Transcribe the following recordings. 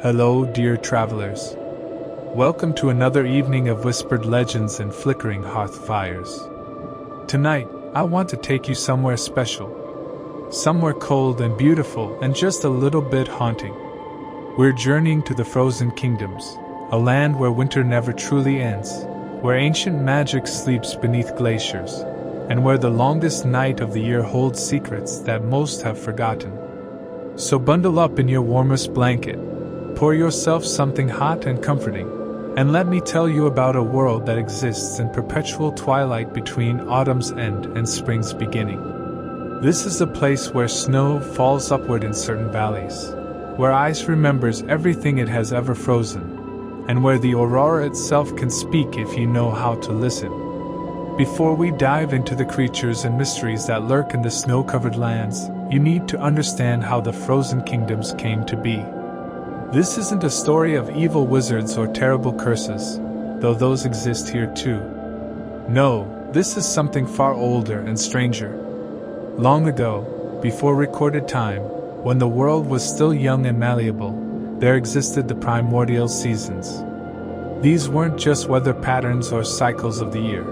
Hello, dear travelers. Welcome to another evening of whispered legends and flickering hearth fires. Tonight, I want to take you somewhere special. Somewhere cold and beautiful and just a little bit haunting. We're journeying to the frozen kingdoms, a land where winter never truly ends, where ancient magic sleeps beneath glaciers, and where the longest night of the year holds secrets that most have forgotten. So bundle up in your warmest blanket. Pour yourself something hot and comforting, and let me tell you about a world that exists in perpetual twilight between autumn's end and spring's beginning. This is a place where snow falls upward in certain valleys, where ice remembers everything it has ever frozen, and where the aurora itself can speak if you know how to listen. Before we dive into the creatures and mysteries that lurk in the snow-covered lands, you need to understand how the frozen kingdoms came to be. This isn't a story of evil wizards or terrible curses, though those exist here too. No, this is something far older and stranger. Long ago, before recorded time, when the world was still young and malleable, there existed the primordial seasons. These weren't just weather patterns or cycles of the year.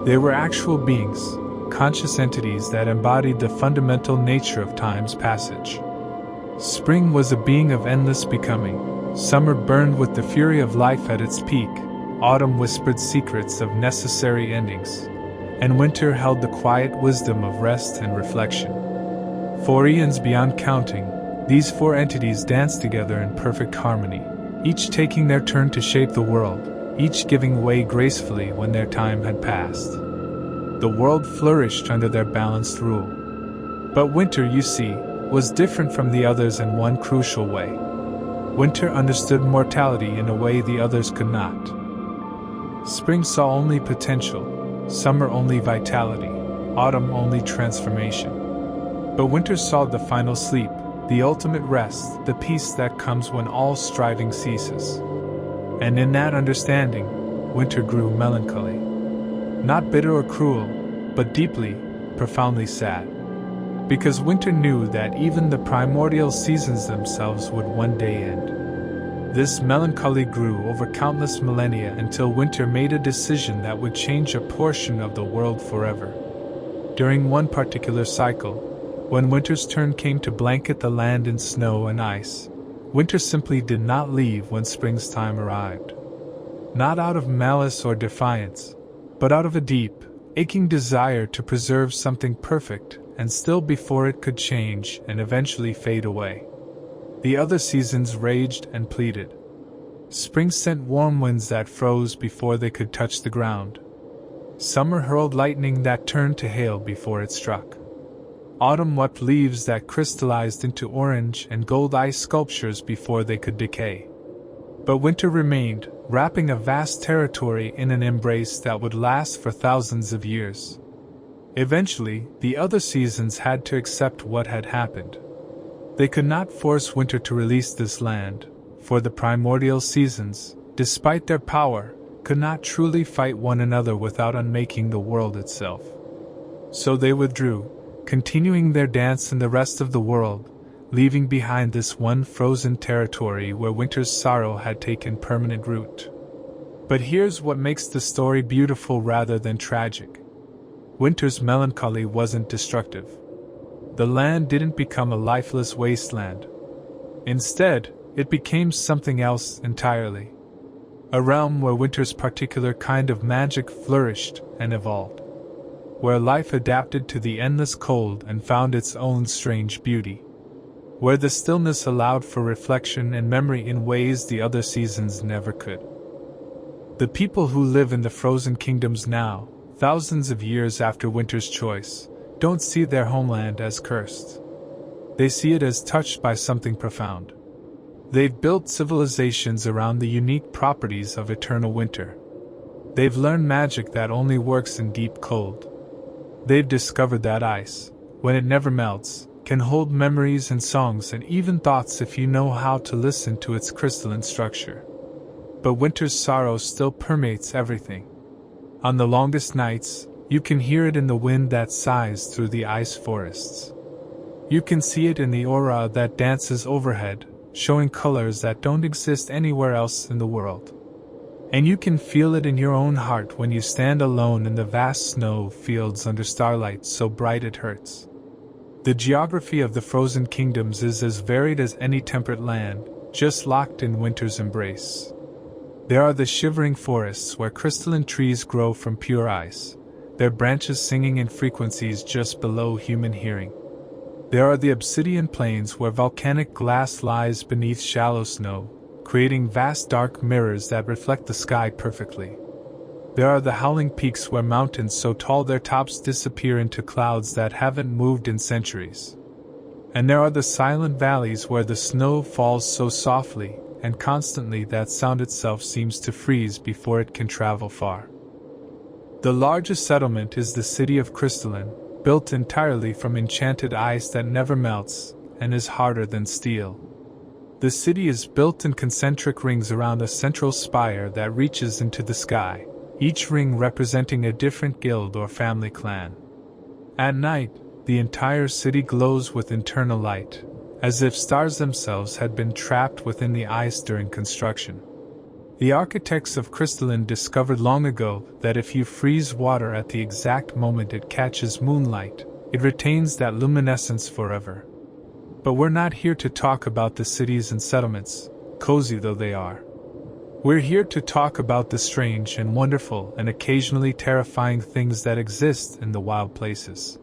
They were actual beings, conscious entities that embodied the fundamental nature of time's passage. Spring was a being of endless becoming, summer burned with the fury of life at its peak, autumn whispered secrets of necessary endings, and winter held the quiet wisdom of rest and reflection. For eons beyond counting, these four entities danced together in perfect harmony, each taking their turn to shape the world, each giving way gracefully when their time had passed. The world flourished under their balanced rule. But winter, you see, was different from the others in one crucial way. Winter understood mortality in a way the others could not. Spring saw only potential, summer only vitality, autumn only transformation. But winter saw the final sleep, the ultimate rest, the peace that comes when all striving ceases. And in that understanding, winter grew melancholy. Not bitter or cruel, but deeply, profoundly sad. Because winter knew that even the primordial seasons themselves would one day end. This melancholy grew over countless millennia until winter made a decision that would change a portion of the world forever. During one particular cycle, when winter's turn came to blanket the land in snow and ice, winter simply did not leave when spring's time arrived. Not out of malice or defiance, but out of a deep, aching desire to preserve something perfect and still before it could change and eventually fade away. The other seasons raged and pleaded. Spring sent warm winds that froze before they could touch the ground. Summer hurled lightning that turned to hail before it struck. Autumn wept leaves that crystallized into orange and gold ice sculptures before they could decay. But winter remained, wrapping a vast territory in an embrace that would last for thousands of years. Eventually, the other seasons had to accept what had happened. They could not force winter to release this land, for the primordial seasons, despite their power, could not truly fight one another without unmaking the world itself. So they withdrew, continuing their dance in the rest of the world, leaving behind this one frozen territory where winter's sorrow had taken permanent root. But here's what makes the story beautiful rather than tragic. Winter's melancholy wasn't destructive. The land didn't become a lifeless wasteland. Instead, it became something else entirely. A realm where winter's particular kind of magic flourished and evolved. Where life adapted to the endless cold and found its own strange beauty. Where the stillness allowed for reflection and memory in ways the other seasons never could. The people who live in the frozen kingdoms now, thousands of years after winter's choice, don't see their homeland as cursed. They see it as touched by something profound. They've built civilizations around the unique properties of eternal winter. They've learned magic that only works in deep cold. They've discovered that ice, when it never melts, can hold memories and songs and even thoughts if you know how to listen to its crystalline structure. But winter's sorrow still permeates everything. On the longest nights, you can hear it in the wind that sighs through the ice forests. You can see it in the aurora that dances overhead, showing colors that don't exist anywhere else in the world. And you can feel it in your own heart when you stand alone in the vast snow fields under starlight so bright it hurts. The geography of the frozen kingdoms is as varied as any temperate land, just locked in winter's embrace. There are the shivering forests where crystalline trees grow from pure ice, their branches singing in frequencies just below human hearing. There are the obsidian plains where volcanic glass lies beneath shallow snow, creating vast dark mirrors that reflect the sky perfectly. There are the howling peaks where mountains so tall their tops disappear into clouds that haven't moved in centuries. And there are the silent valleys where the snow falls so softly and constantly that sound itself seems to freeze before it can travel far. The largest settlement is the city of Crystalline, built entirely from enchanted ice that never melts and is harder than steel. The city is built in concentric rings around a central spire that reaches into the sky, each ring representing a different guild or family clan. At night, the entire city glows with internal light, as if stars themselves had been trapped within the ice during construction. The architects of Crystalline discovered long ago that if you freeze water at the exact moment it catches moonlight, it retains that luminescence forever. But we're not here to talk about the cities and settlements, cozy though they are. We're here to talk about the strange and wonderful and occasionally terrifying things that exist in the wild places.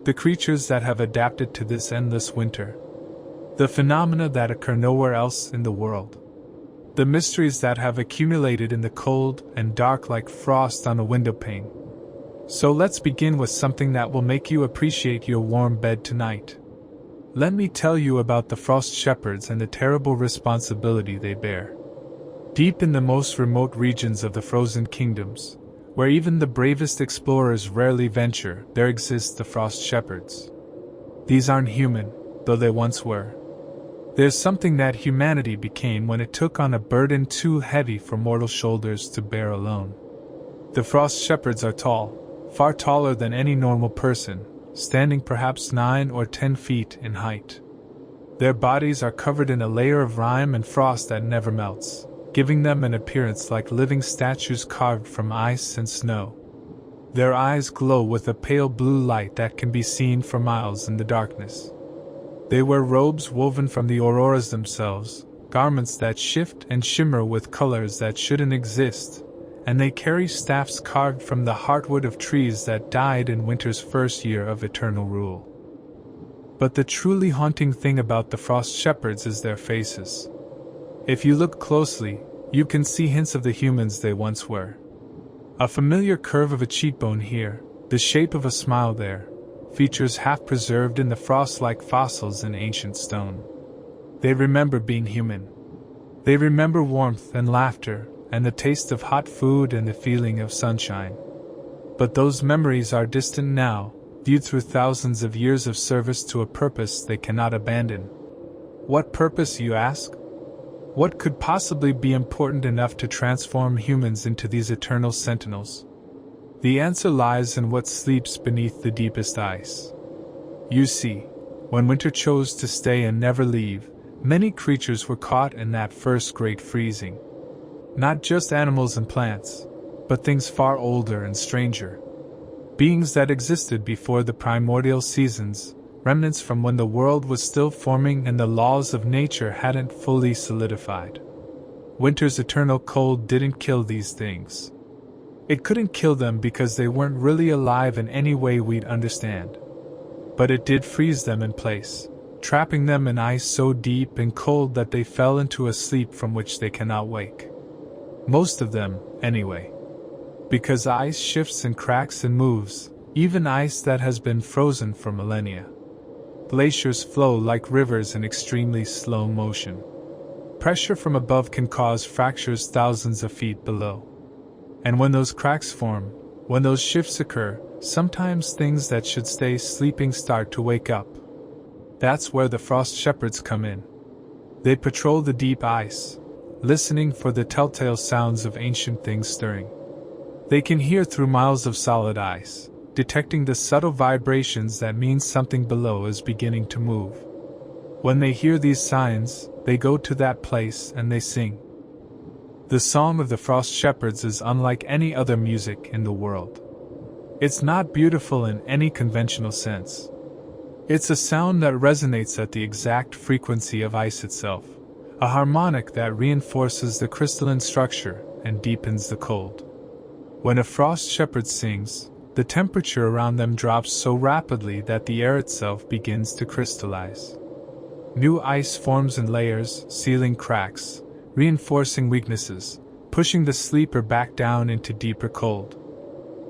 The creatures that have adapted to this endless winter. The phenomena that occur nowhere else in the world. The mysteries that have accumulated in the cold and dark like frost on a windowpane. So let's begin with something that will make you appreciate your warm bed tonight. Let me tell you about the frost shepherds and the terrible responsibility they bear. Deep in the most remote regions of the frozen kingdoms, where even the bravest explorers rarely venture, there exist the frost shepherds. These aren't human, though they once were. There's something that humanity became when it took on a burden too heavy for mortal shoulders to bear alone. The frost shepherds are tall, far taller than any normal person, standing perhaps 9 or 10 feet in height. Their bodies are covered in a layer of rime and frost that never melts, giving them an appearance like living statues carved from ice and snow. Their eyes glow with a pale blue light that can be seen for miles in the darkness. They wear robes woven from the auroras themselves, garments that shift and shimmer with colors that shouldn't exist, and they carry staffs carved from the heartwood of trees that died in winter's first year of eternal rule. But the truly haunting thing about the frost shepherds is their faces. If you look closely, you can see hints of the humans they once were. A familiar curve of a cheekbone here, the shape of a smile there, features half preserved in the frost-like fossils in ancient stone. They remember being human. They remember warmth and laughter, and the taste of hot food and the feeling of sunshine. But those memories are distant now, viewed through thousands of years of service to a purpose they cannot abandon. What purpose, you ask? What could possibly be important enough to transform humans into these eternal sentinels? The answer lies in what sleeps beneath the deepest ice. You see, when winter chose to stay and never leave, many creatures were caught in that first great freezing. Not just animals and plants, but things far older and stranger. Beings that existed before the primordial seasons, remnants from when the world was still forming and the laws of nature hadn't fully solidified. Winter's eternal cold didn't kill these things. It couldn't kill them because they weren't really alive in any way we'd understand. But it did freeze them in place, trapping them in ice so deep and cold that they fell into a sleep from which they cannot wake. Most of them, anyway. Because ice shifts and cracks and moves, even ice that has been frozen for millennia. Glaciers flow like rivers in extremely slow motion. Pressure from above can cause fractures thousands of feet below. And when those cracks form, when those shifts occur, sometimes things that should stay sleeping start to wake up. That's where the frost shepherds come in. They patrol the deep ice, listening for the telltale sounds of ancient things stirring. They can hear through miles of solid ice, detecting the subtle vibrations that mean something below is beginning to move. When they hear these signs, they go to that place and they sing. The Song of the Frost Shepherds is unlike any other music in the world. It's not beautiful in any conventional sense. It's a sound that resonates at the exact frequency of ice itself, a harmonic that reinforces the crystalline structure and deepens the cold. When a frost shepherd sings, the temperature around them drops so rapidly that the air itself begins to crystallize. New ice forms in layers, sealing cracks, reinforcing weaknesses, pushing the sleeper back down into deeper cold.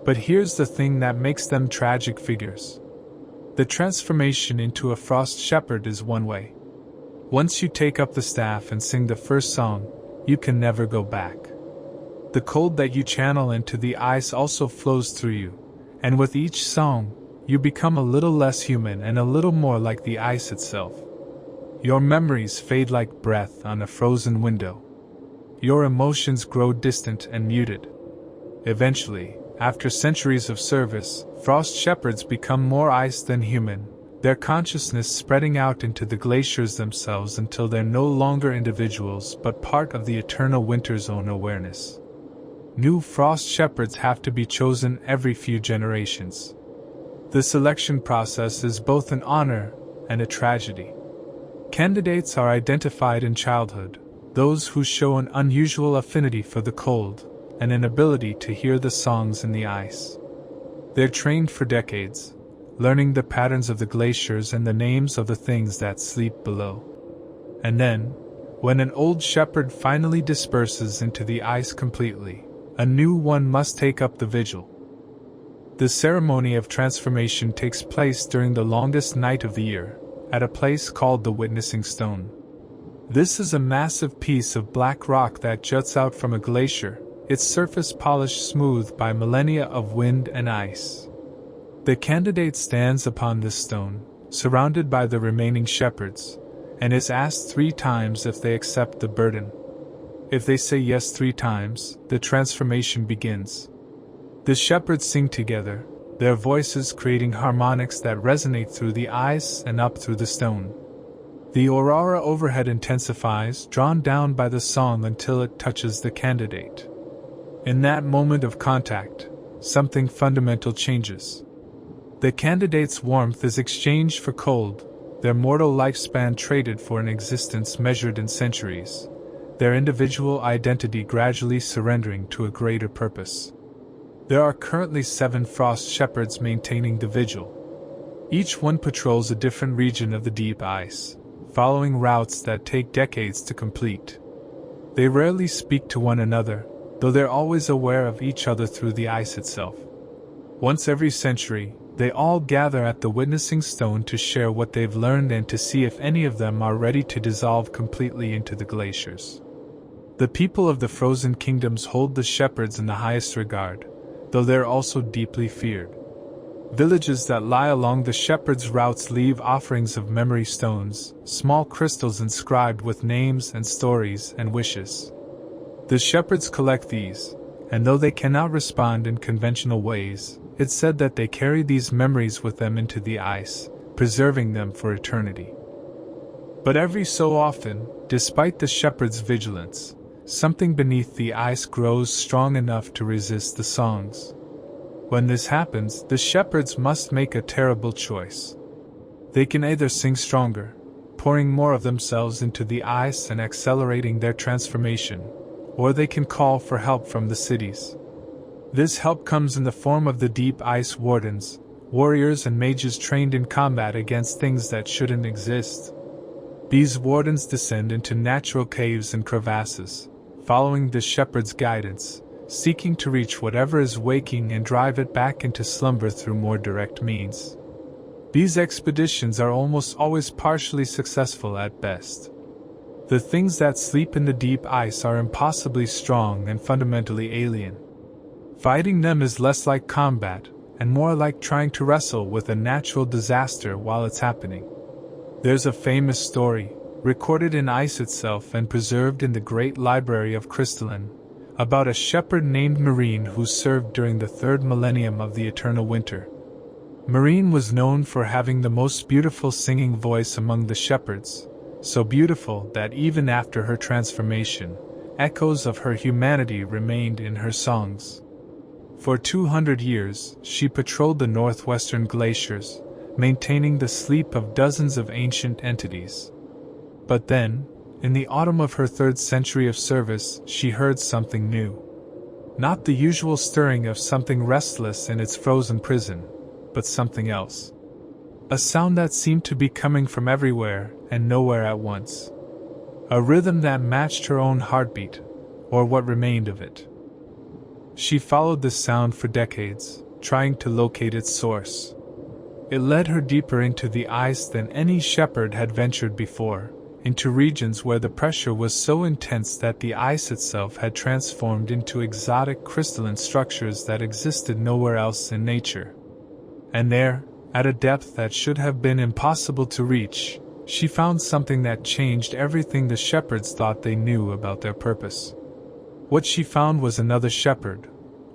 But here's the thing that makes them tragic figures. The transformation into a frost shepherd is one way. Once you take up the staff and sing the first song, you can never go back. The cold that you channel into the ice also flows through you, and with each song, you become a little less human and a little more like the ice itself. Your memories fade like breath on a frozen window. Your emotions grow distant and muted. Eventually, after centuries of service, frost shepherds become more ice than human, their consciousness spreading out into the glaciers themselves until they're no longer individuals but part of the eternal winter's own awareness. New frost shepherds have to be chosen every few generations. The selection process is both an honor and a tragedy. Candidates are identified in childhood, those who show an unusual affinity for the cold, and an ability to hear the songs in the ice. They're trained for decades, learning the patterns of the glaciers and the names of the things that sleep below. And then, when an old shepherd finally disperses into the ice completely, a new one must take up the vigil. The ceremony of transformation takes place during the longest night of the year, at a place called the Witnessing Stone. This is a massive piece of black rock that juts out from a glacier, its surface polished smooth by millennia of wind and ice. The candidate stands upon this stone, surrounded by the remaining shepherds, and is asked 3 times if they accept the burden. If they say yes 3 times, the transformation begins. The shepherds sing together, their voices creating harmonics that resonate through the ice and up through the stone. The aurora overhead intensifies, drawn down by the song until it touches the candidate. In that moment of contact, something fundamental changes. The candidate's warmth is exchanged for cold, their mortal lifespan traded for an existence measured in centuries, their individual identity gradually surrendering to a greater purpose. There are currently 7 frost shepherds maintaining the vigil. Each one patrols a different region of the deep ice, following routes that take decades to complete. They rarely speak to one another, though they're always aware of each other through the ice itself. Once every century, they all gather at the Witnessing Stone to share what they've learned and to see if any of them are ready to dissolve completely into the glaciers. The people of the frozen kingdoms hold the shepherds in the highest regard, though they're also deeply feared. Villages that lie along the shepherds' routes leave offerings of memory stones, small crystals inscribed with names and stories and wishes. The shepherds collect these, and though they cannot respond in conventional ways, it's said that they carry these memories with them into the ice, preserving them for eternity. But every so often, despite the shepherd's vigilance, something beneath the ice grows strong enough to resist the songs. When this happens, the shepherds must make a terrible choice. They can either sing stronger, pouring more of themselves into the ice and accelerating their transformation, or they can call for help from the cities. This help comes in the form of the deep ice wardens, warriors and mages trained in combat against things that shouldn't exist. These wardens descend into natural caves and crevasses, following the shepherd's guidance, seeking to reach whatever is waking and drive it back into slumber through more direct means. These expeditions are almost always partially successful at best. The things that sleep in the deep ice are impossibly strong and fundamentally alien. Fighting them is less like combat, and more like trying to wrestle with a natural disaster while it's happening. There's a famous story, recorded in ice itself and preserved in the great library of Crystalline, about a shepherd named Marine who served during the 3rd millennium of the eternal winter. Marine was known for having the most beautiful singing voice among the shepherds, so beautiful that even after her transformation, echoes of her humanity remained in her songs. For 200 years, she patrolled the northwestern glaciers, maintaining the sleep of dozens of ancient entities. But then, in the autumn of her 3rd century of service, she heard something new. Not the usual stirring of something restless in its frozen prison, but something else. A sound that seemed to be coming from everywhere and nowhere at once. A rhythm that matched her own heartbeat, or what remained of it. She followed this sound for decades, trying to locate its source. It led her deeper into the ice than any shepherd had ventured before, into regions where the pressure was so intense that the ice itself had transformed into exotic crystalline structures that existed nowhere else in nature. And there, at a depth that should have been impossible to reach, she found something that changed everything the shepherds thought they knew about their purpose. What she found was another shepherd,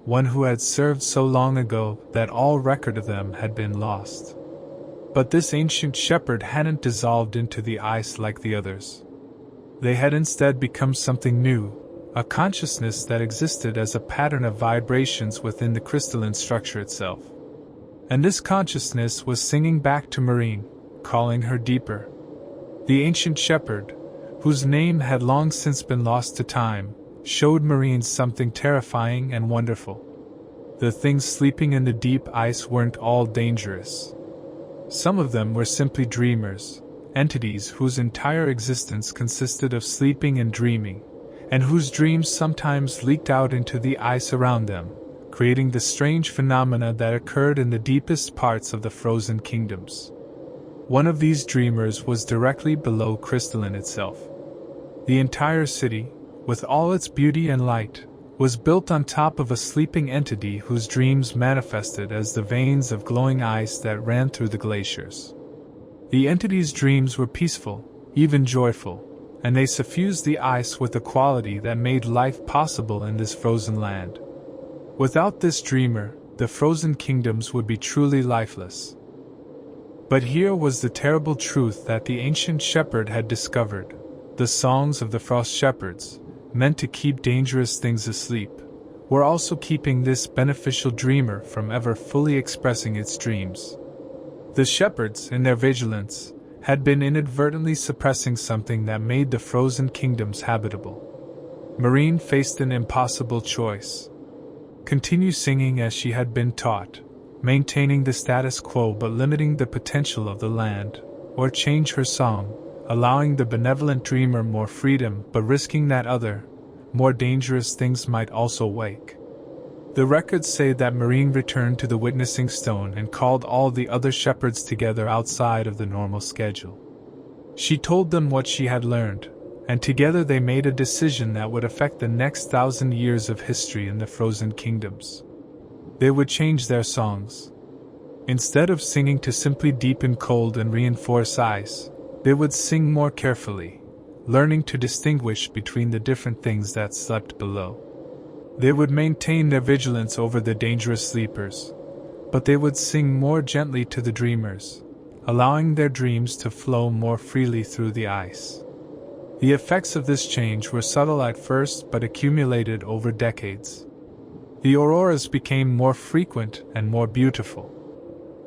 one who had served so long ago that all record of them had been lost. But this ancient shepherd hadn't dissolved into the ice like the others. They had instead become something new, a consciousness that existed as a pattern of vibrations within the crystalline structure itself. And this consciousness was singing back to Marine, calling her deeper. The ancient shepherd, whose name had long since been lost to time, showed Marine something terrifying and wonderful. The things sleeping in the deep ice weren't all dangerous. Some of them were simply dreamers, entities whose entire existence consisted of sleeping and dreaming, and whose dreams sometimes leaked out into the ice around them, creating the strange phenomena that occurred in the deepest parts of the frozen kingdoms. One of these dreamers was directly below crystalline itself. The entire city, with all its beauty and light, was built on top of a sleeping entity whose dreams manifested as the veins of glowing ice that ran through the glaciers. The entity's dreams were peaceful, even joyful, and they suffused the ice with a quality that made life possible in this frozen land. Without this dreamer, the frozen kingdoms would be truly lifeless. But here was the terrible truth that the ancient shepherd had discovered. The songs of the frost shepherds, meant to keep dangerous things asleep, were also keeping this beneficial dreamer from ever fully expressing its dreams. The shepherds, in their vigilance, had been inadvertently suppressing something that made the frozen kingdoms habitable. Marine faced an impossible choice. Continue singing as she had been taught, maintaining the status quo but limiting the potential of the land, or change her song, allowing the benevolent dreamer more freedom but risking that other, more dangerous things might also wake. The records say that Marine returned to the witnessing stone and called all the other shepherds together outside of the normal schedule. She told them what she had learned, and together they made a decision that would affect the next 1,000 years of history in the frozen kingdoms. They would change their songs. Instead of singing to simply deepen cold and reinforce ice, they would sing more carefully, learning to distinguish between the different things that slept below. They would maintain their vigilance over the dangerous sleepers, but they would sing more gently to the dreamers, allowing their dreams to flow more freely through the ice. The effects of this change were subtle at first but accumulated over decades. The auroras became more frequent and more beautiful.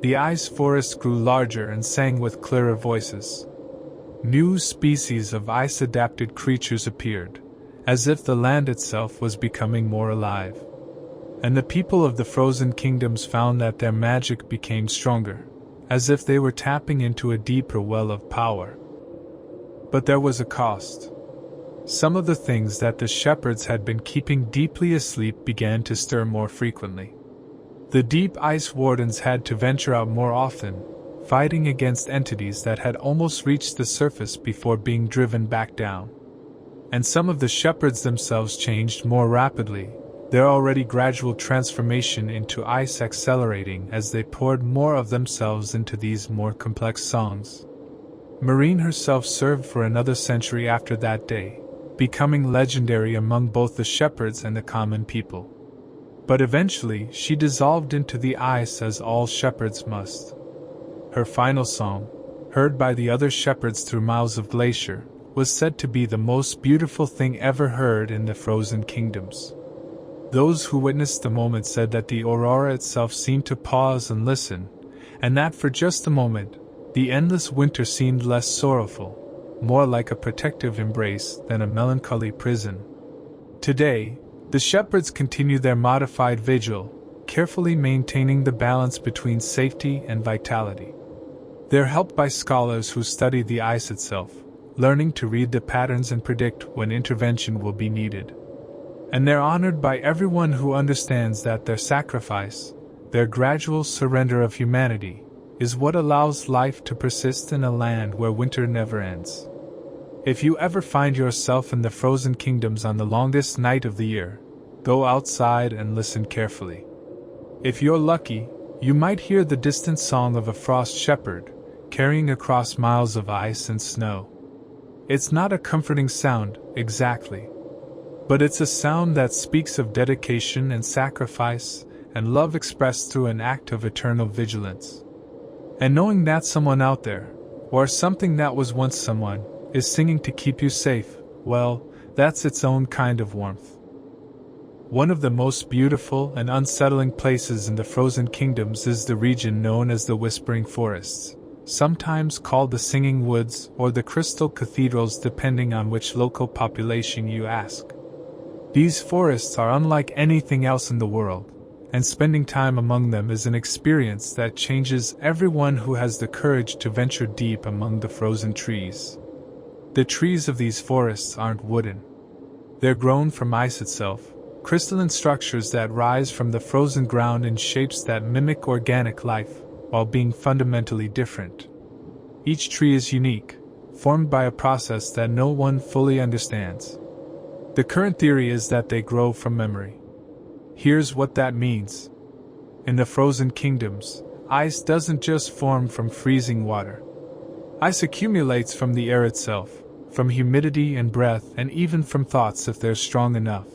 The ice forest grew larger and sang with clearer voices. New species of ice-adapted creatures appeared, as if the land itself was becoming more alive. And the people of the frozen kingdoms found that their magic became stronger, as if they were tapping into a deeper well of power. But there was a cost. Some of the things that the shepherds had been keeping deeply asleep began to stir more frequently. The deep ice wardens had to venture out more often, fighting against entities that had almost reached the surface before being driven back down. And some of the shepherds themselves changed more rapidly, their already gradual transformation into ice accelerating as they poured more of themselves into these more complex songs. Marine herself served for another century after that day, becoming legendary among both the shepherds and the common people. But eventually she dissolved into the ice as all shepherds must. Her final song, heard by the other shepherds through miles of glacier, was said to be the most beautiful thing ever heard in the frozen kingdoms. Those who witnessed the moment said that the aurora itself seemed to pause and listen, and that for just a moment, the endless winter seemed less sorrowful, more like a protective embrace than a melancholy prison. Today, the shepherds continue their modified vigil, carefully maintaining the balance between safety and vitality. They're helped by scholars who study the ice itself, learning to read the patterns and predict when intervention will be needed. And they're honored by everyone who understands that their sacrifice, their gradual surrender of humanity, is what allows life to persist in a land where winter never ends. If you ever find yourself in the frozen kingdoms on the longest night of the year, go outside and listen carefully. If you're lucky, you might hear the distant song of a frost shepherd, carrying across miles of ice and snow. It's not a comforting sound, exactly. But it's a sound that speaks of dedication and sacrifice, and love expressed through an act of eternal vigilance. And knowing that someone out there, or something that was once someone, is singing to keep you safe, well, that's its own kind of warmth. One of the most beautiful and unsettling places in the frozen kingdoms is the region known as the Whispering Forests, sometimes called the Singing Woods or the Crystal Cathedrals depending on which local population you ask. These forests are unlike anything else in the world, and spending time among them is an experience that changes everyone who has the courage to venture deep among the frozen trees. The trees of these forests aren't wooden. They're grown from ice itself, crystalline structures that rise from the frozen ground in shapes that mimic organic life, while being fundamentally different. Each tree is unique, formed by a process that no one fully understands. The current theory is that they grow from memory. Here's what that means. In the frozen kingdoms, ice doesn't just form from freezing water. Ice accumulates from the air itself, from humidity and breath, and even from thoughts if they're strong enough.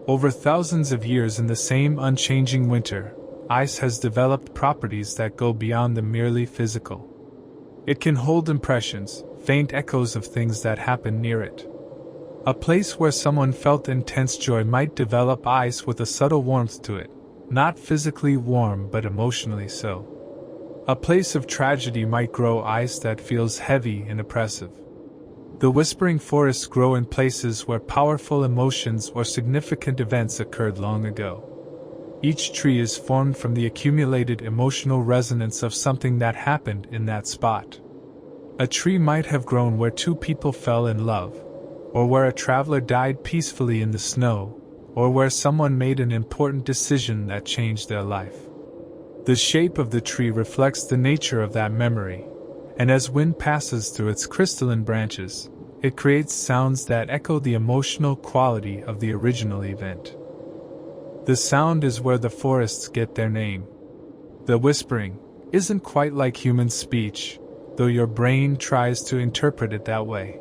Over thousands of years in the same unchanging winter, ice has developed properties that go beyond the merely physical. It can hold impressions, faint echoes of things that happen near it. A place where someone felt intense joy might develop ice with a subtle warmth to it, not physically warm but emotionally so. A place of tragedy might grow ice that feels heavy and oppressive. The Whispering Forests grow in places where powerful emotions or significant events occurred long ago. Each tree is formed from the accumulated emotional resonance of something that happened in that spot. A tree might have grown where two people fell in love, or where a traveler died peacefully in the snow, or where someone made an important decision that changed their life. The shape of the tree reflects the nature of that memory, and as wind passes through its crystalline branches, it creates sounds that echo the emotional quality of the original event. The sound is where the forests get their name. The whispering isn't quite like human speech, though your brain tries to interpret it that way.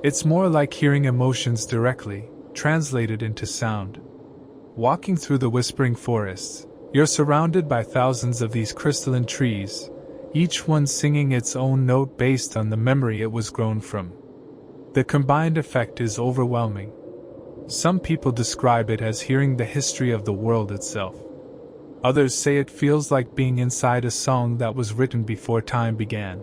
It's more like hearing emotions directly, translated into sound. Walking through the Whispering Forests, you're surrounded by thousands of these crystalline trees, each one singing its own note based on the memory it was grown from. The combined effect is overwhelming. Some people describe it as hearing the history of the world itself. Others say it feels like being inside a song that was written before time began.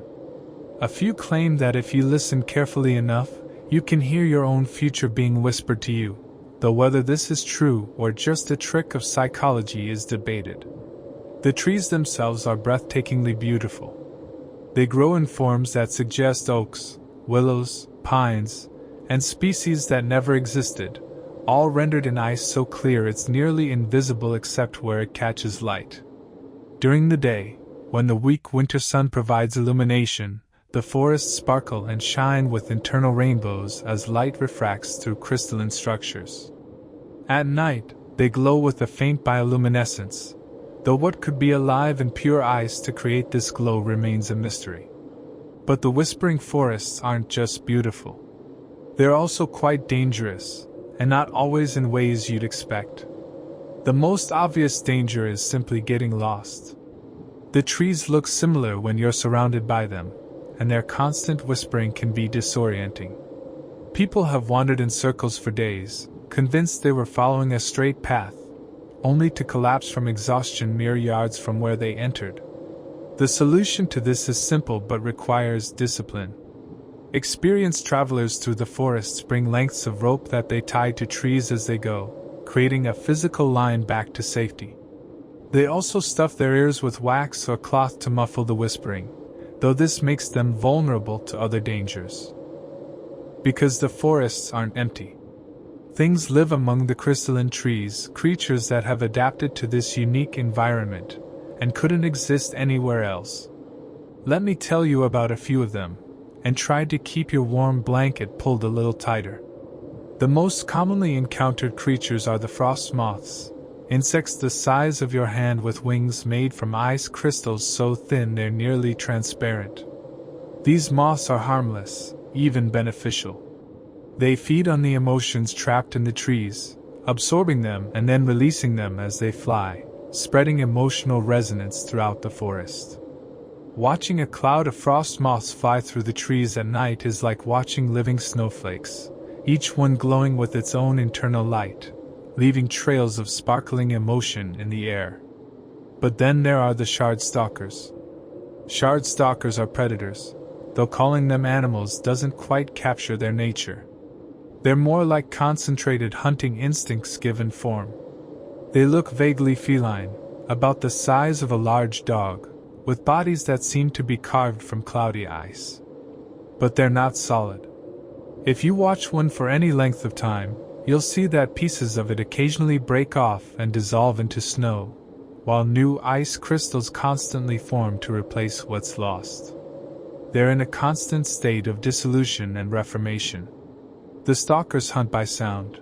A few claim that if you listen carefully enough, you can hear your own future being whispered to you, though whether this is true or just a trick of psychology is debated. The trees themselves are breathtakingly beautiful. They grow in forms that suggest oaks, willows, pines, and species that never existed, all rendered in ice so clear it's nearly invisible except where it catches light. During the day, when the weak winter sun provides illumination, the forests sparkle and shine with internal rainbows as light refracts through crystalline structures. At night, they glow with a faint bioluminescence, though what could be alive in pure ice to create this glow remains a mystery. But the Whispering Forests aren't just beautiful. They're also quite dangerous, and not always in ways you'd expect. The most obvious danger is simply getting lost. The trees look similar when you're surrounded by them, and their constant whispering can be disorienting. People have wandered in circles for days, convinced they were following a straight path, only to collapse from exhaustion mere yards from where they entered. The solution to this is simple but requires discipline. Experienced travelers through the forests bring lengths of rope that they tie to trees as they go, creating a physical line back to safety. They also stuff their ears with wax or cloth to muffle the whispering, though this makes them vulnerable to other dangers. Because the forests aren't empty. Things live among the crystalline trees, creatures that have adapted to this unique environment and couldn't exist anywhere else. Let me tell you about a few of them, and try to keep your warm blanket pulled a little tighter. The most commonly encountered creatures are the frost moths, insects the size of your hand with wings made from ice crystals so thin they're nearly transparent. These moths are harmless, even beneficial. They feed on the emotions trapped in the trees, absorbing them and then releasing them as they fly, spreading emotional resonance throughout the forest. Watching a cloud of frost moths fly through the trees at night is like watching living snowflakes, each one glowing with its own internal light, leaving trails of sparkling emotion in the air. But then there are the shard stalkers. Shard stalkers are predators, though calling them animals doesn't quite capture their nature. They're more like concentrated hunting instincts given form. They look vaguely feline, about the size of a large dog, with bodies that seem to be carved from cloudy ice. But they're not solid. If you watch one for any length of time, you'll see that pieces of it occasionally break off and dissolve into snow, while new ice crystals constantly form to replace what's lost. They're in a constant state of dissolution and reformation. The stalkers hunt by sound.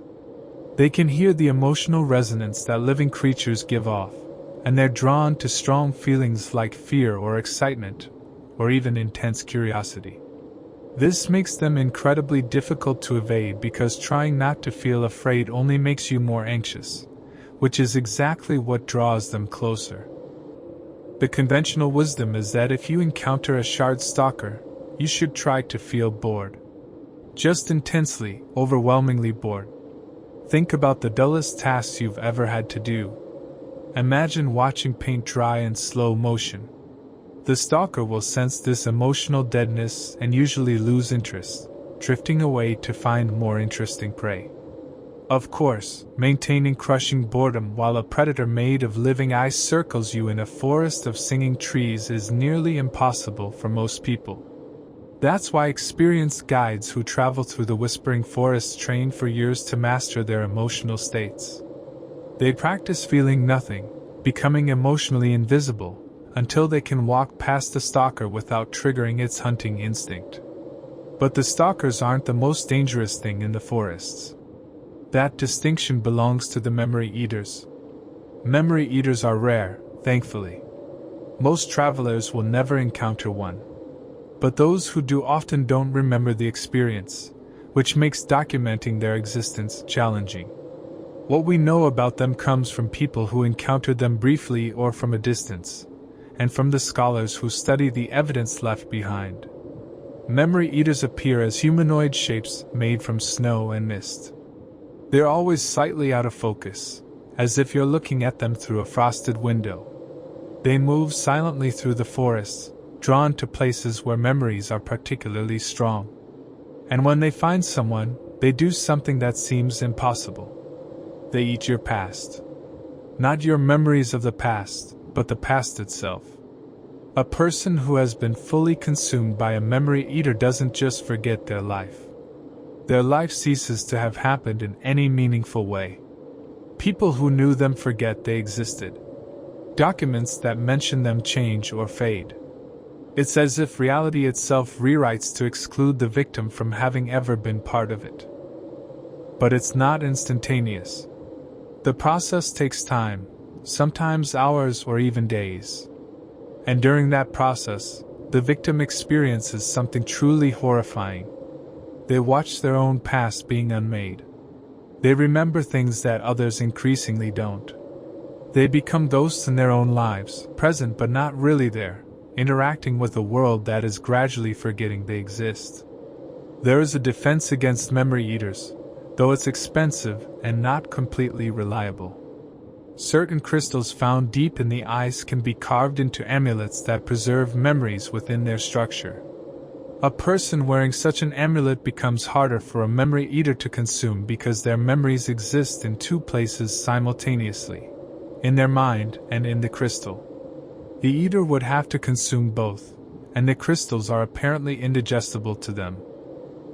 They can hear the emotional resonance that living creatures give off, and they're drawn to strong feelings like fear or excitement, or even intense curiosity. This makes them incredibly difficult to evade because trying not to feel afraid only makes you more anxious, which is exactly what draws them closer. The conventional wisdom is that if you encounter a shard stalker, you should try to feel bored. Just intensely, overwhelmingly bored. Think about the dullest tasks you've ever had to do. Imagine watching paint dry in slow motion. The stalker will sense this emotional deadness and usually lose interest, drifting away to find more interesting prey. Of course, maintaining crushing boredom while a predator made of living ice circles you in a forest of singing trees is nearly impossible for most people. That's why experienced guides who travel through the whispering forests train for years to master their emotional states. They practice feeling nothing, becoming emotionally invisible, until they can walk past the stalker without triggering its hunting instinct. But the stalkers aren't the most dangerous thing in the forests. That distinction belongs to the memory eaters. Memory eaters are rare, thankfully. Most travelers will never encounter one. But those who do often don't remember the experience, which makes documenting their existence challenging. What we know about them comes from people who encountered them briefly or from a distance, and from the scholars who study the evidence left behind. Memory eaters appear as humanoid shapes made from snow and mist. They're always slightly out of focus, as if you're looking at them through a frosted window. They move silently through the forests, drawn to places where memories are particularly strong. And when they find someone, they do something that seems impossible. They eat your past. Not your memories of the past, but the past itself. A person who has been fully consumed by a memory eater doesn't just forget their life. Their life ceases to have happened in any meaningful way. People who knew them forget they existed. Documents that mention them change or fade. It's as if reality itself rewrites to exclude the victim from having ever been part of it. But it's not instantaneous. The process takes time, sometimes hours or even days. And during that process, the victim experiences something truly horrifying. They watch their own past being unmade. They remember things that others increasingly don't. They become ghosts in their own lives, present but not really there, interacting with a world that is gradually forgetting they exist. There is a defense against memory eaters, though it's expensive and not completely reliable. Certain crystals found deep in the ice can be carved into amulets that preserve memories within their structure. A person wearing such an amulet becomes harder for a memory eater to consume because their memories exist in two places simultaneously, in their mind and in the crystal. The eater would have to consume both, and the crystals are apparently indigestible to them.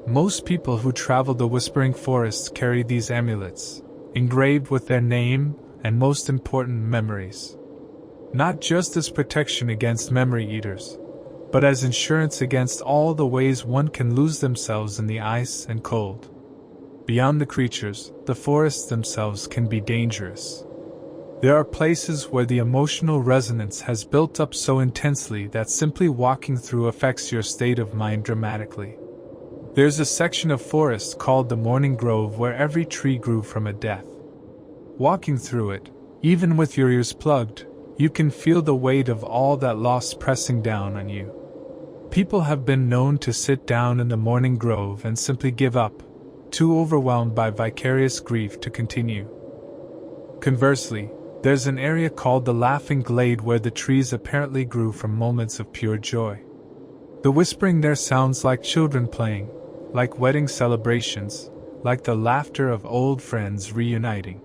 Most people who travel the Whispering Forests carry these amulets, engraved with their name and most important memories. Not just as protection against memory eaters, but as insurance against all the ways one can lose themselves in the ice and cold. Beyond the creatures, the forests themselves can be dangerous. There are places where the emotional resonance has built up so intensely that simply walking through affects your state of mind dramatically. There's a section of forest called the Morning Grove where every tree grew from a death. Walking through it, even with your ears plugged, you can feel the weight of all that loss pressing down on you. People have been known to sit down in the Morning Grove and simply give up, too overwhelmed by vicarious grief to continue. Conversely, there's an area called the Laughing Glade where the trees apparently grew from moments of pure joy. The whispering there sounds like children playing, like wedding celebrations, like the laughter of old friends reuniting.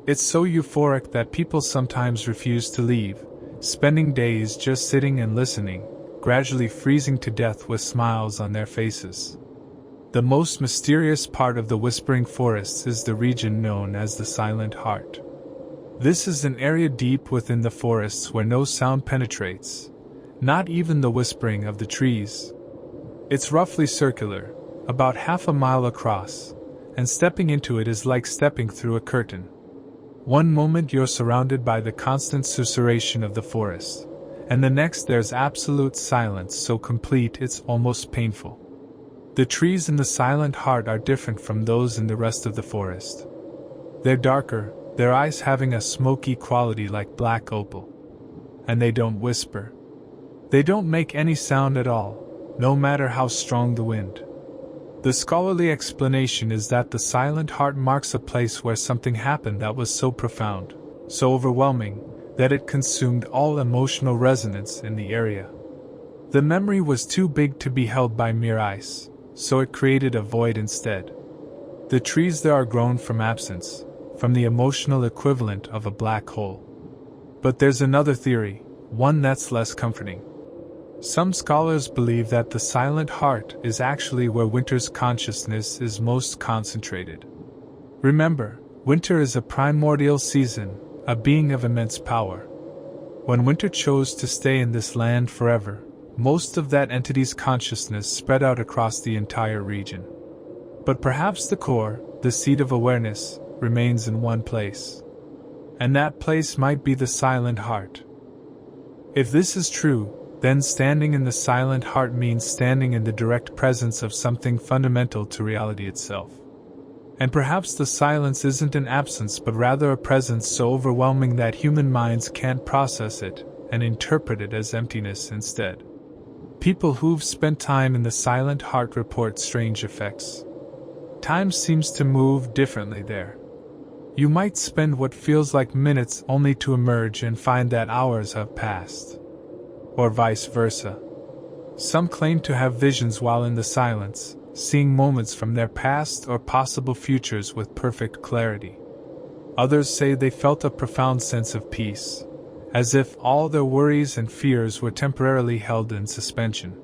It's so euphoric that people sometimes refuse to leave, spending days just sitting and listening, gradually freezing to death with smiles on their faces. The most mysterious part of the Whispering Forests is the region known as the Silent Heart. This is an area deep within the forests where no sound penetrates, not even the whispering of the trees. It's roughly circular, about half a mile across, and stepping into it is like stepping through a curtain. One moment you're surrounded by the constant susurration of the forest, and the next there's absolute silence so complete it's almost painful. The trees in the Silent Heart are different from those in the rest of the forest. They're darker, their eyes having a smoky quality like black opal. And they don't whisper. They don't make any sound at all, no matter how strong the wind. The scholarly explanation is that the Silent Heart marks a place where something happened that was so profound, so overwhelming, that it consumed all emotional resonance in the area. The memory was too big to be held by mere ice, so it created a void instead. The trees there are grown from absence, from the emotional equivalent of a black hole. But there's another theory, one that's less comforting. Some scholars believe that the Silent Heart is actually where winter's consciousness is most concentrated. Remember, winter is a primordial season, a being of immense power. When winter chose to stay in this land forever, most of that entity's consciousness spread out across the entire region. But perhaps the core, the seat of awareness, remains in one place. And that place might be the Silent Heart. If this is true, then standing in the Silent Heart means standing in the direct presence of something fundamental to reality itself. And perhaps the silence isn't an absence but rather a presence so overwhelming that human minds can't process it, and interpret it as emptiness instead. People who've spent time in the Silent Heart report strange effects. Time seems to move differently there. You might spend what feels like minutes only to emerge and find that hours have passed. Or vice versa. Some claim to have visions while in the silence, seeing moments from their past or possible futures with perfect clarity. Others say they felt a profound sense of peace, as if all their worries and fears were temporarily held in suspension.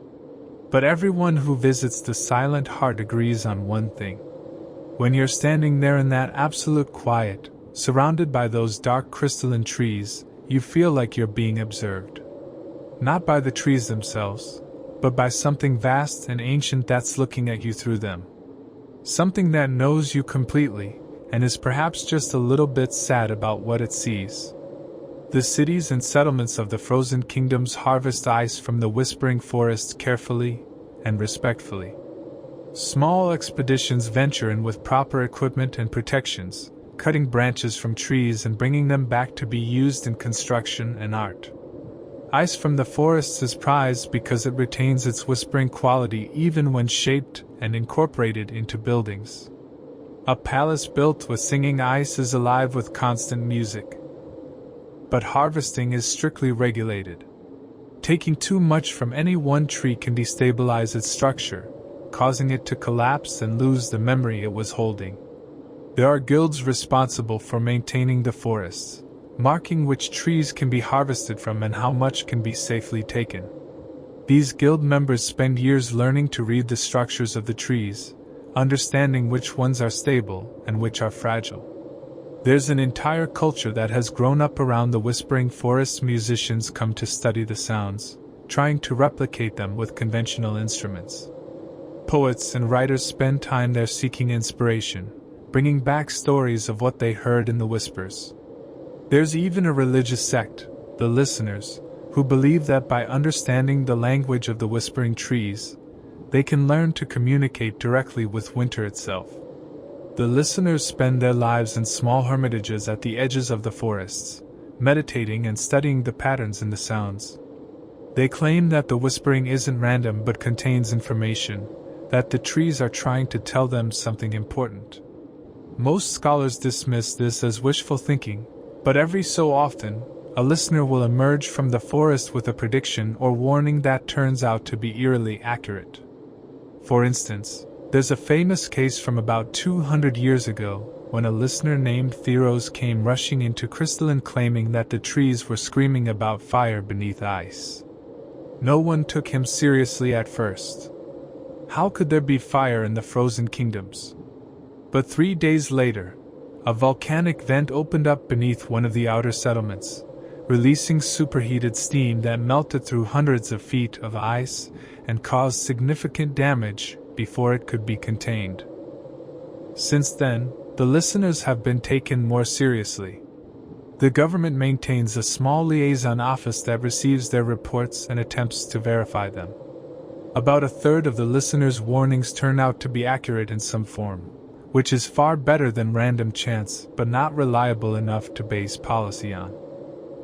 But everyone who visits the Silent Heart agrees on one thing. When you're standing there in that absolute quiet, surrounded by those dark crystalline trees, you feel like you're being observed. Not by the trees themselves, but by something vast and ancient that's looking at you through them. Something that knows you completely, and is perhaps just a little bit sad about what it sees. The cities and settlements of the Frozen Kingdoms harvest ice from the Whispering Forests carefully and respectfully. Small expeditions venture in with proper equipment and protections, cutting branches from trees and bringing them back to be used in construction and art. Ice from the forests is prized because it retains its whispering quality even when shaped and incorporated into buildings. A palace built with singing ice is alive with constant music. But harvesting is strictly regulated. Taking too much from any one tree can destabilize its structure, causing it to collapse and lose the memory it was holding. There are guilds responsible for maintaining the forests, marking which trees can be harvested from and how much can be safely taken. These guild members spend years learning to read the structures of the trees, understanding which ones are stable and which are fragile. There's an entire culture that has grown up around the whispering forest. Musicians come to study the sounds, trying to replicate them with conventional instruments. Poets and writers spend time there seeking inspiration, bringing back stories of what they heard in the whispers. There's even a religious sect, the Listeners, who believe that by understanding the language of the whispering trees, they can learn to communicate directly with winter itself. The Listeners spend their lives in small hermitages at the edges of the forests, meditating and studying the patterns in the sounds. They claim that the whispering isn't random but contains information, that the trees are trying to tell them something important. Most scholars dismiss this as wishful thinking, but every so often, a listener will emerge from the forest with a prediction or warning that turns out to be eerily accurate. For instance, there's a famous case from about 200 years ago, when a listener named Theros came rushing into Crystalline claiming that the trees were screaming about fire beneath ice. No one took him seriously at first. How could there be fire in the frozen kingdoms? But 3 days later, a volcanic vent opened up beneath one of the outer settlements, releasing superheated steam that melted through hundreds of feet of ice and caused significant damage before it could be contained. Since then, the Listeners have been taken more seriously. The government maintains a small liaison office that receives their reports and attempts to verify them. About a third of the Listeners' warnings turn out to be accurate in some form, which is far better than random chance but not reliable enough to base policy on.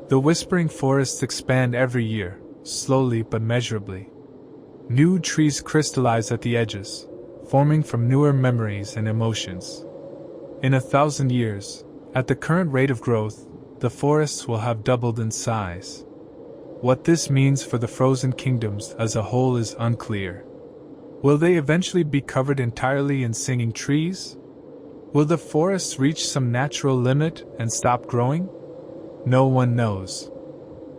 The whispering forests expand every year, slowly but measurably. New trees crystallize at the edges, forming from newer memories and emotions. In 1,000 years, at the current rate of growth, the forests will have doubled in size. What this means for the frozen kingdoms as a whole is unclear. Will they eventually be covered entirely in singing trees? Will the forests reach some natural limit and stop growing? No one knows.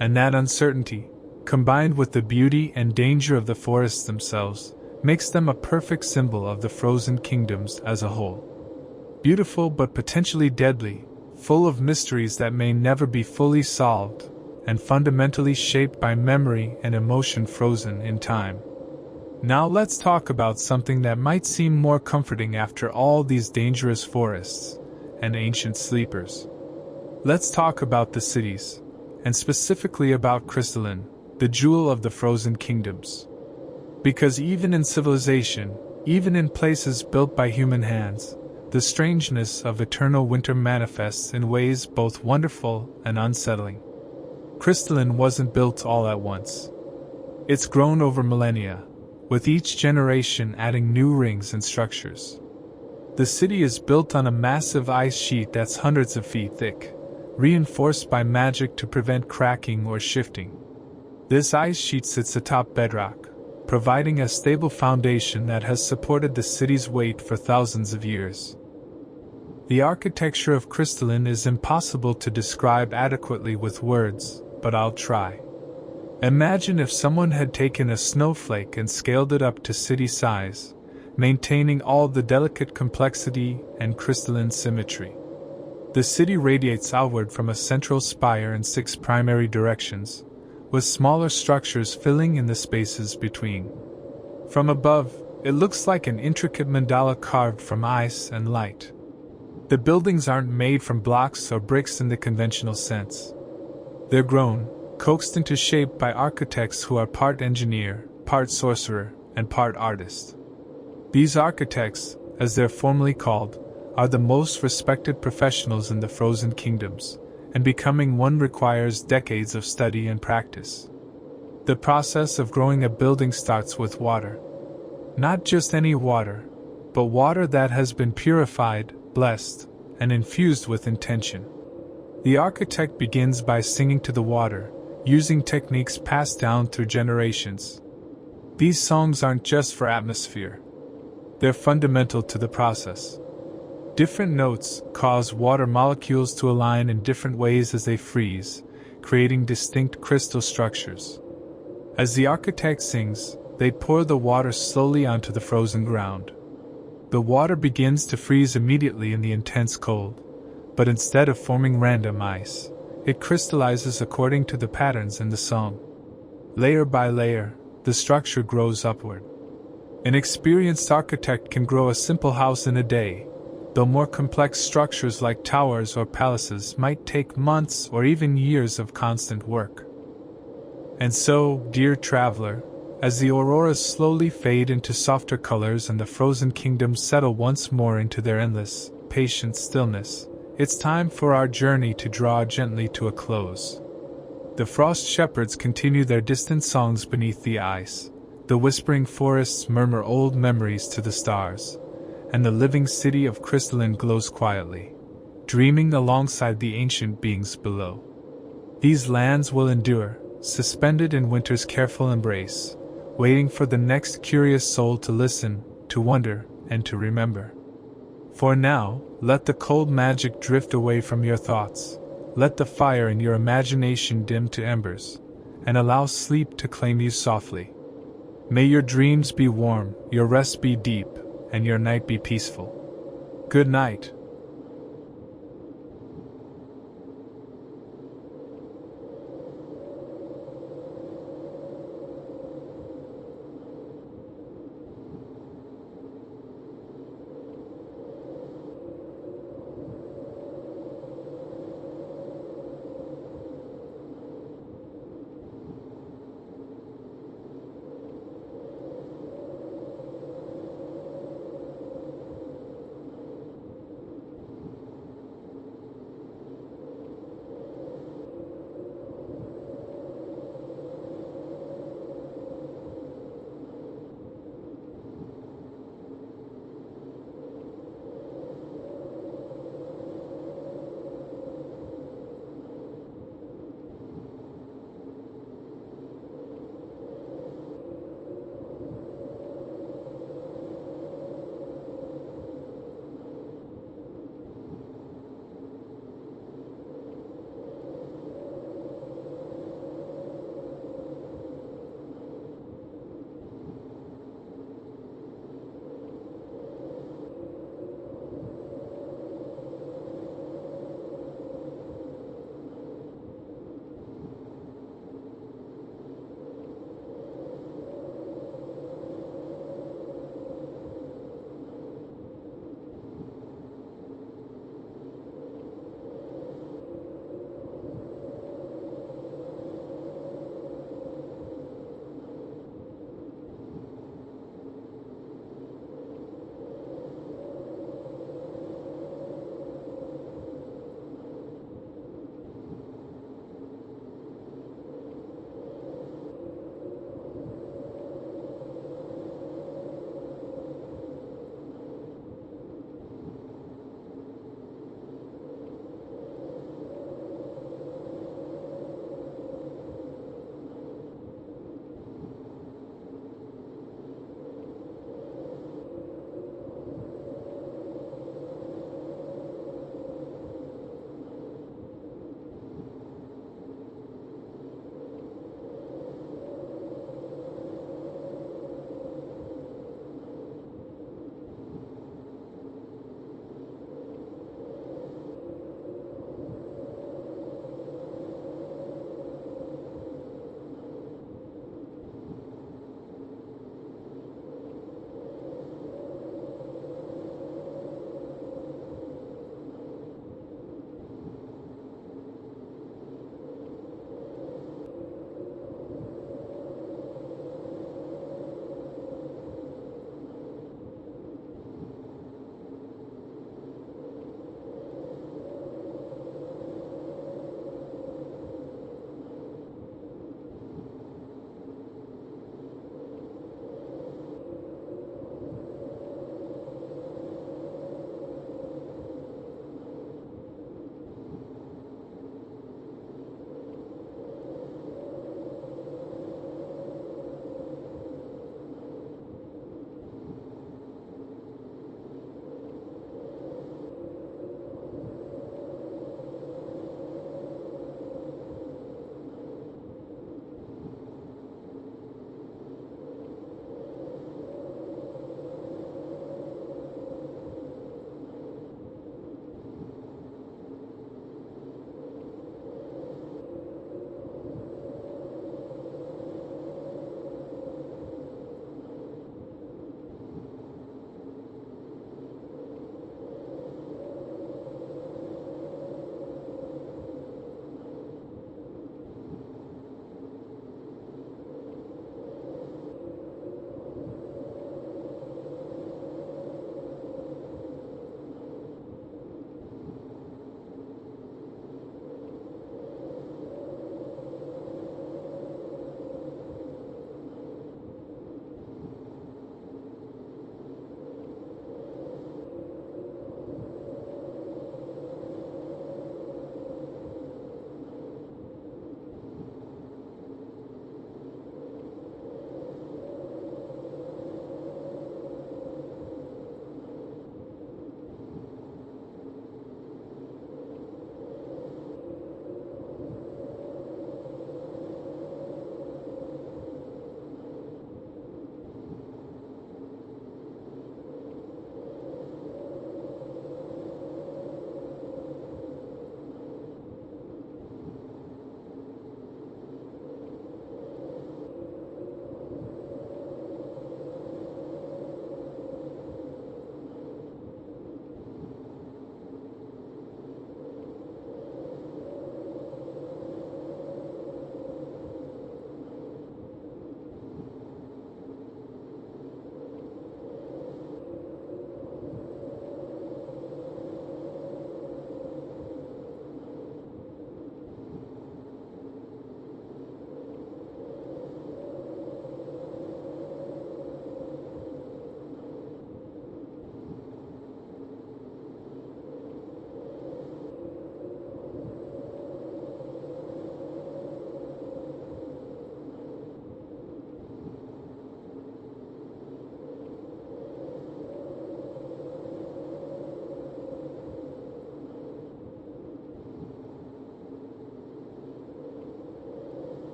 And that uncertainty, combined with the beauty and danger of the forests themselves, makes them a perfect symbol of the frozen kingdoms as a whole. Beautiful but potentially deadly, full of mysteries that may never be fully solved, and fundamentally shaped by memory and emotion frozen in time. Now let's talk about something that might seem more comforting after all these dangerous forests and ancient sleepers. Let's talk about the cities, and specifically about Crystalline, the jewel of the frozen kingdoms. Because even in civilization, even in places built by human hands, the strangeness of eternal winter manifests in ways both wonderful and unsettling. Crystalline wasn't built all at once. It's grown over millennia, with each generation adding new rings and structures. The city is built on a massive ice sheet that's hundreds of feet thick, reinforced by magic to prevent cracking or shifting. This ice sheet sits atop bedrock, providing a stable foundation that has supported the city's weight for thousands of years. The architecture of Crystalline is impossible to describe adequately with words, but I'll try. Imagine if someone had taken a snowflake and scaled it up to city size, maintaining all the delicate complexity and crystalline symmetry. The city radiates outward from a central spire in 6 primary directions, with smaller structures filling in the spaces between. From above, it looks like an intricate mandala carved from ice and light. The buildings aren't made from blocks or bricks in the conventional sense. They're grown, coaxed into shape by architects who are part engineer, part sorcerer, and part artist. These architects, as they're formally called, are the most respected professionals in the frozen kingdoms, and becoming one requires decades of study and practice. The process of growing a building starts with water. Not just any water, but water that has been purified, blessed, and infused with intention. The architect begins by singing to the water, using techniques passed down through generations. These songs aren't just for atmosphere. They're fundamental to the process. Different notes cause water molecules to align in different ways as they freeze, creating distinct crystal structures. As the architect sings, they pour the water slowly onto the frozen ground. The water begins to freeze immediately in the intense cold, but instead of forming random ice, it crystallizes according to the patterns in the song. Layer by layer, the structure grows upward. An experienced architect can grow a simple house in a day, though more complex structures like towers or palaces might take months or even years of constant work. And so, dear traveler, as the auroras slowly fade into softer colors and the frozen kingdoms settle once more into their endless, patient stillness, it's time for our journey to draw gently to a close. The frost shepherds continue their distant songs beneath the ice, the whispering forests murmur old memories to the stars, and the living city of crystalline glows quietly, dreaming alongside the ancient beings below. These lands will endure, suspended in winter's careful embrace, waiting for the next curious soul to listen, to wonder, and to remember. For now, let the cold magic drift away from your thoughts, let the fire in your imagination dim to embers, and allow sleep to claim you softly. May your dreams be warm, your rest be deep, and your night be peaceful. Good night.